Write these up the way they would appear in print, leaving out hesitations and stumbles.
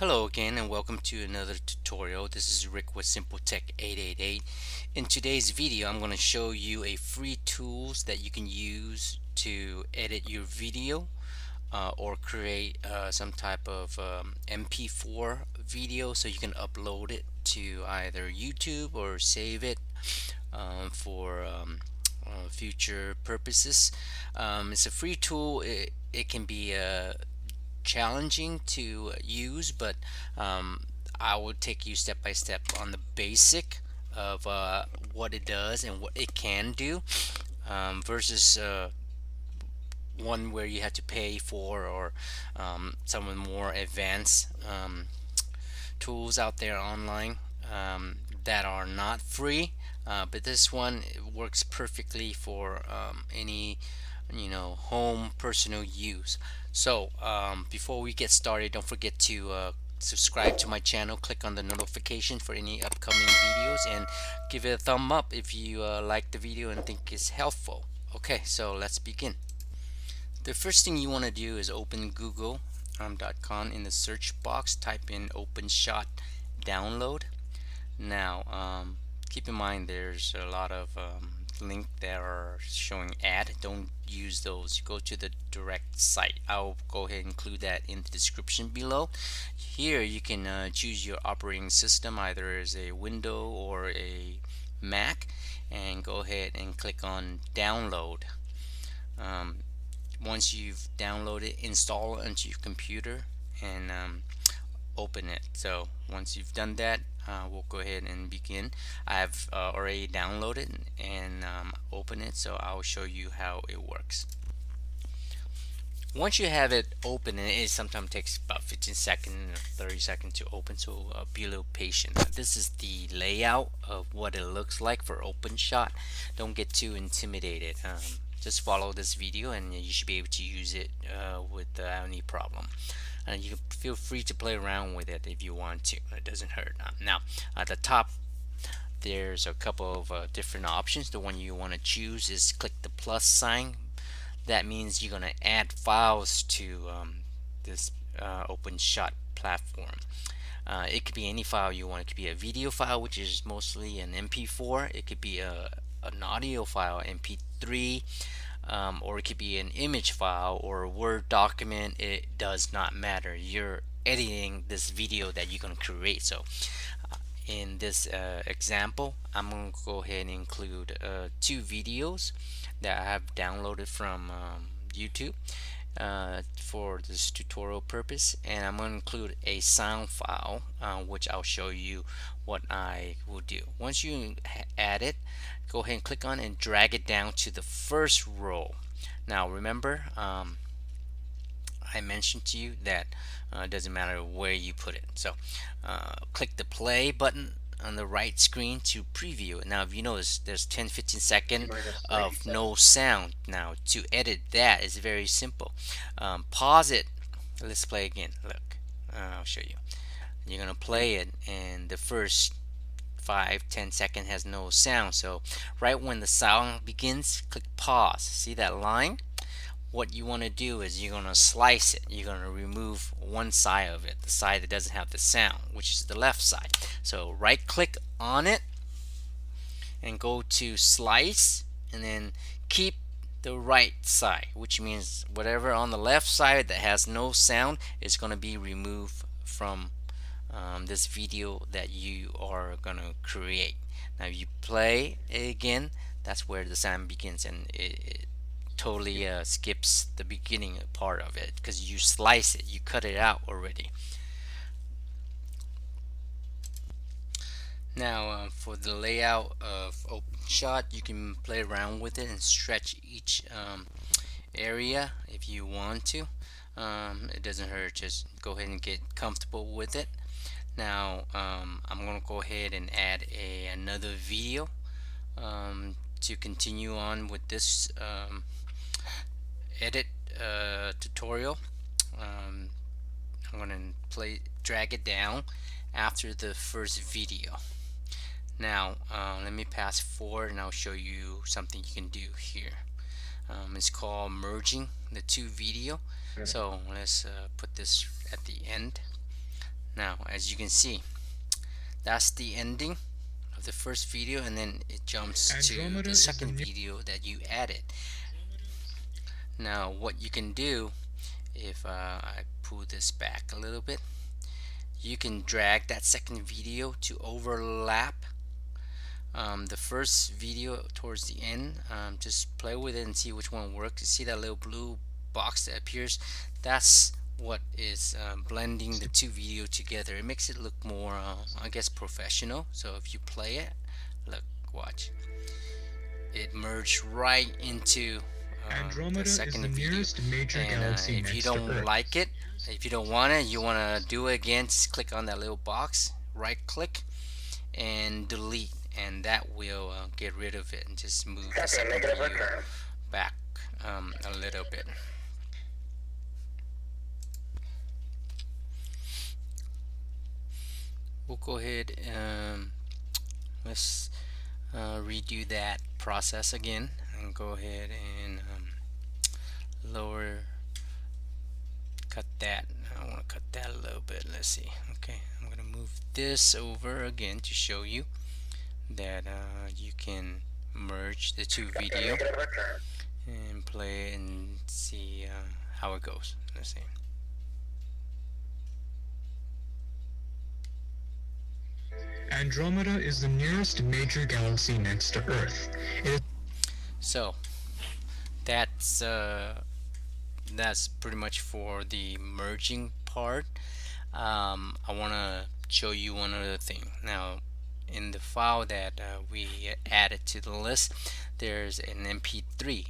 Hello again and welcome to another tutorial. This is Rick with Simple Tech 888. In today's video I'm going to show you a free tools that you can use to edit your video or create some type of MP4 video so you can upload it to either YouTube or save it for future purposes. It's a free tool. It can be challenging to use, but I will take you step by step on the basic of what it does and what it can do versus one where you have to pay for or some of the more advanced tools out there online that are not free. But this one works perfectly for any home personal use. So before we get started, don't forget to subscribe to my channel, click on the notification for any upcoming videos, and give it a thumb up if you like the video and think it's helpful. Okay, so let's begin. The first thing you want to do is open google.com. In the search box type in Openshot download. Now keep in mind there's a lot of links that are showing ad. Don't use those. Go to the direct site. I'll go ahead and include that in the description below. Here you can choose your operating system, either as a Windows or a Mac, and go ahead and click on download. Once you've downloaded, install it onto your computer and open it. So once you've done that, we'll go ahead and begin. I've already downloaded and open it, so I'll show you how it works. Once you have it open, and it sometimes takes about 15 seconds or 30 seconds to open, so be a little patient. This is the layout of what it looks like for Openshot. Don't get too intimidated. Just follow this video and you should be able to use it without any problem. You can feel free to play around with it if you want to. It doesn't hurt. Now at the top there's a couple of different options. The one you want to choose is click the plus sign. That means you're going to add files to this Openshot platform. It could be any file you want. It could be a video file, which is mostly an MP4. It could be an audio file, MP3, or it could be an image file or a Word document. It does not matter. You're editing this video that you're going to create. So in this example, I'm going to go ahead and include 2 videos that I have downloaded from YouTube for this tutorial purpose, and I'm going to include a sound file which I'll show you what I will do. Once you add it, go ahead and click on and drag it down to the first row. Now remember, I mentioned to you that it doesn't matter where you put it. So click the play button on the right screen to preview it. Now if you notice there's 10-15 seconds of no sound. Now to edit that is very simple. Pause it. Let's play again. Look, I'll show you. You're gonna play it and the first 5-10 seconds has no sound. So right when the sound begins, click pause. See that line? What you want to do is you're going to slice it. You're going to remove one side of it, the side that doesn't have the sound, which is the left side. So right click on it and go to slice and then keep the right side, which means whatever on the left side that has no sound is going to be removed from this video that you are going to create. Now if you play it again, that's where the sound begins, and it totally skips the beginning part of it because you slice it, you cut it out already. Now for the layout of Openshot, you can play around with it and stretch each area if you want to. It doesn't hurt, just go ahead and get comfortable with it. Now I'm going to go ahead and add another video to continue on with this edit tutorial. I'm going to drag it down after the first video. Now let me pass forward and I'll show you something you can do here. It's called merging the 2 video. So let's put this at the end. Now, as you can see, that's the ending of the first video, and then it jumps to the second video that you added. Now, what you can do, if I pull this back a little bit, you can drag that second video to overlap the first video towards the end. Just play with it and see which one works. You see that little blue box that appears? That's what is blending the two videos together. It makes it look more, I guess, professional. So if you play it, look, watch. It merged right into the second video. And if you don't like it, if you don't want it, you want to do it again, just click on that little box, right click, and delete, and that will get rid of it and just move the second video back a little bit. We'll go ahead and let's redo that process again, and go ahead and cut that. I want to cut that a little bit. Let's see. Okay, I'm going to move this over again to show you that you can merge the two video and play and see how it goes. Let's see. Andromeda is the nearest major galaxy next to Earth. So that's pretty much for the merging part. I want to show you one other thing. Now, in the file that we added to the list, there's an MP3,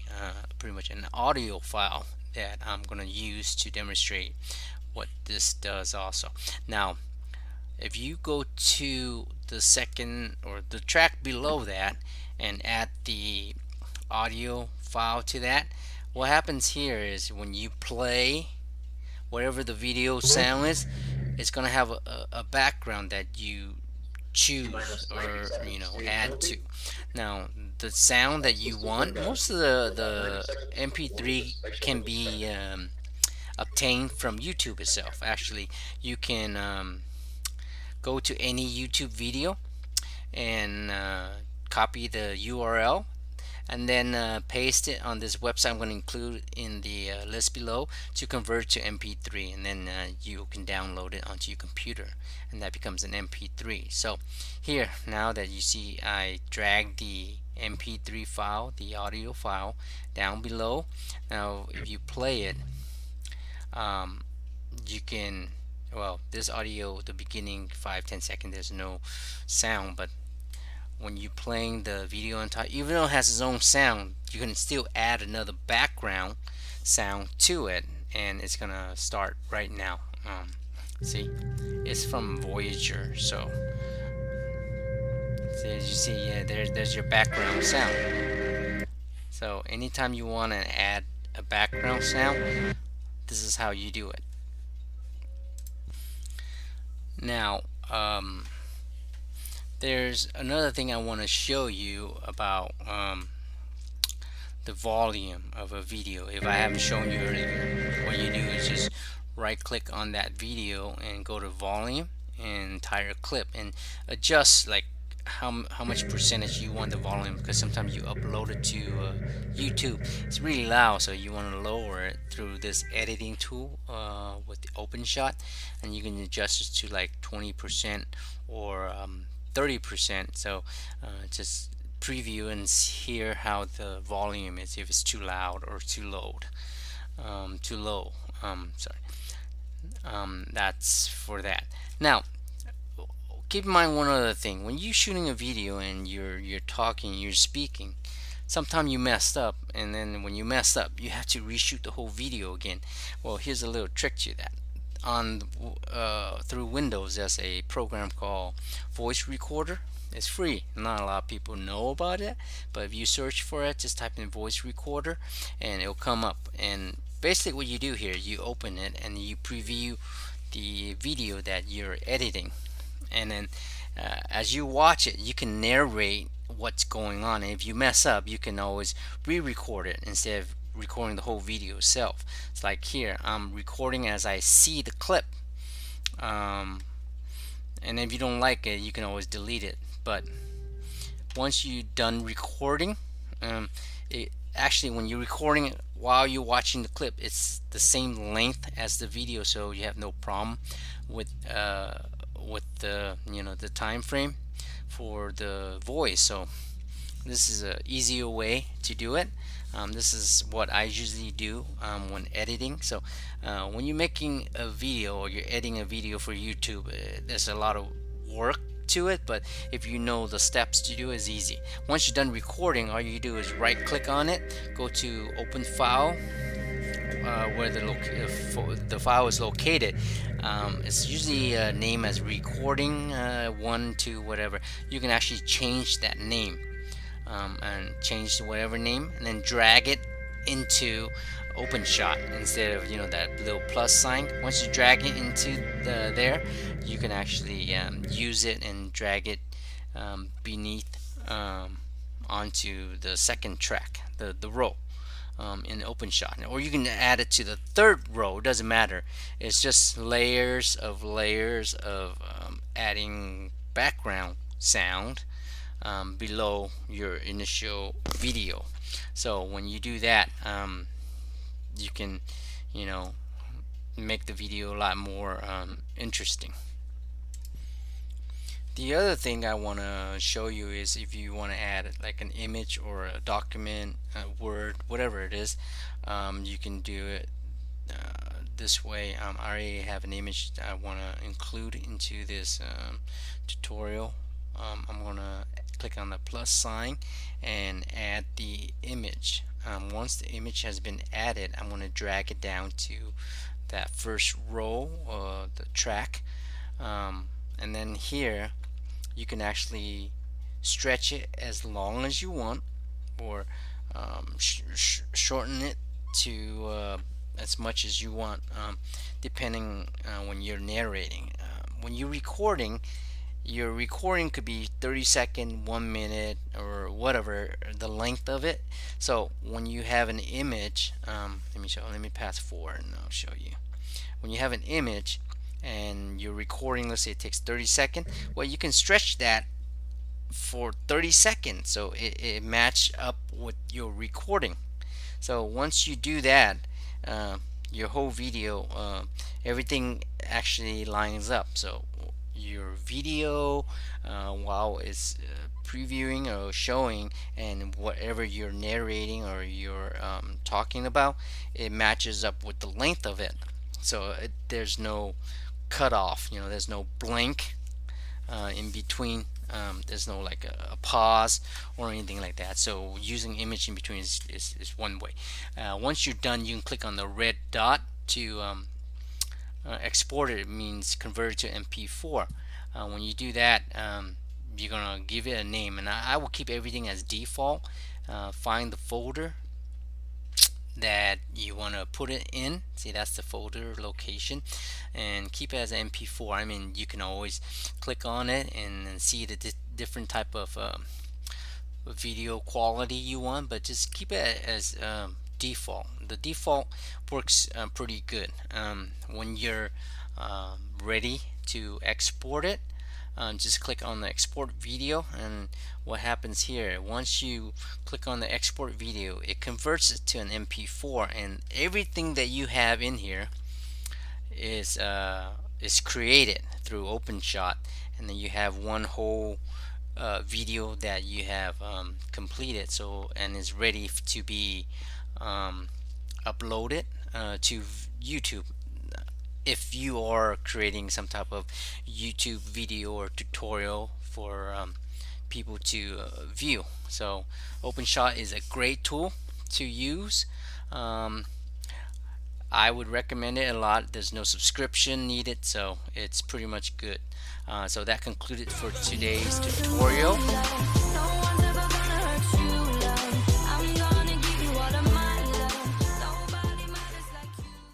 pretty much an audio file that I'm going to use to demonstrate what this does also. Now, if you go to the second or the track below that and add the audio file to that, what happens here is when you play whatever the video sound is, it's going to have a background that you choose or add to. Now, the sound that you want, most of the MP3 can be obtained from YouTube itself. Actually, you can go to any YouTube video and copy the URL, and then paste it on this website I'm going to include in the list below to convert to MP3, and then you can download it onto your computer, and that becomes an MP3. So here, now that you see I drag the MP3 file, the audio file, down below. Now if you play it, you can, well, this audio, the beginning 5-10 seconds, there's no sound, but when you're playing the video on top, even though it has its own sound, you can still add another background sound to it, and it's gonna start right now. See, it's from Voyager. So as you see, yeah, there's your background sound. So anytime you want to add a background sound, this is how you do it. Now, there's another thing I want to show you about the volume of a video. If I haven't shown you earlier, what you do is just right click on that video and go to volume and entire clip and adjust like how much percentage you want the volume, because sometimes you upload it to YouTube, it's really loud, so you want to lower it through this editing tool with the Openshot, and you can adjust it to like 20% or 30%. So just preview and hear how the volume is, if it's too loud or too low. That's for that. Now, keep in mind one other thing. When you're shooting a video and you're talking, you're speaking, sometimes you messed up, and then when you mess up, you have to reshoot the whole video again. Well, here's a little trick to that. On through Windows, there's a program called Voice Recorder. It's free. Not a lot of people know about it, but if you search for it, just type in Voice Recorder and it'll come up. And basically what you do here, you open it and you preview the video that you're editing, and then as you watch it, you can narrate what's going on, and if you mess up, you can always re-record it instead of recording the whole video itself. It's like here, I'm recording as I see the clip. and if you don't like it, you can always delete it. But once you're done recording, it actually, when you're recording it while you're watching the clip, it's the same length as the video, so you have no problem with the the time frame for the voice. So this is a easier way to do it. This is what I usually do when editing. So when you're making a video or you're editing a video for YouTube, there's a lot of work to it, but if you know the steps to do, it's easy. Once you're done recording, all you do is right click on it, go to open file, where the file is located. It's usually named as recording 1 2 whatever. You can actually change that name, and change to whatever name, and then drag it into Openshot instead of that little plus sign. Once you drag it into there, you can actually use it and drag it beneath, onto the second track, the row, in Openshot, or you can add it to the third row. It doesn't matter. It's just layers of adding background sound below your initial video. So when you do that, you can make the video a lot more interesting. The other thing I want to show you is if you want to add like an image or a document, a word, whatever it is, you can do it this way. I already have an image that I want to include into this tutorial. I'm going to click on the plus sign and add the image. Once the image has been added, I'm going to drag it down to that first row, the track, and then here you can actually stretch it as long as you want, or shorten it to as much as you want, depending when you're narrating. When you're recording, your recording could be 30 seconds, 1 minute, or whatever the length of it. So when you have an image, let me pass forward and I'll show you. When you have an image and you're recording, let's say it takes 30 seconds, well, you can stretch that for 30 seconds so it match up with your recording. So once you do that, your whole video, everything actually lines up. So your video, while it's previewing or showing, and whatever you're narrating or you're talking about, it matches up with the length of it. So there's no cutoff, there's no blank in between. There's no like a pause or anything like that. So using image in between is one way. Once you're done, you can click on the red dot to export it. It means convert it to MP4. When you do that, you're gonna give it a name, and I will keep everything as default. Find the folder that you want to put it in. See, that's the folder location, and keep it as MP4. I mean, you can always click on it and see the different type of video quality you want, but just keep it as default. The default works pretty good. When you're ready to export it, just click on the export video, and what happens here, once you click on the export video, it converts it to an MP4, and everything that you have in here is created through Openshot, and then you have one whole video that you have completed, so, and is ready to be uploaded to YouTube. If you are creating some type of YouTube video or tutorial for people to view. So Openshot is a great tool to use. I would recommend it a lot. There's no subscription needed, so it's pretty much good. So that concluded for today's tutorial.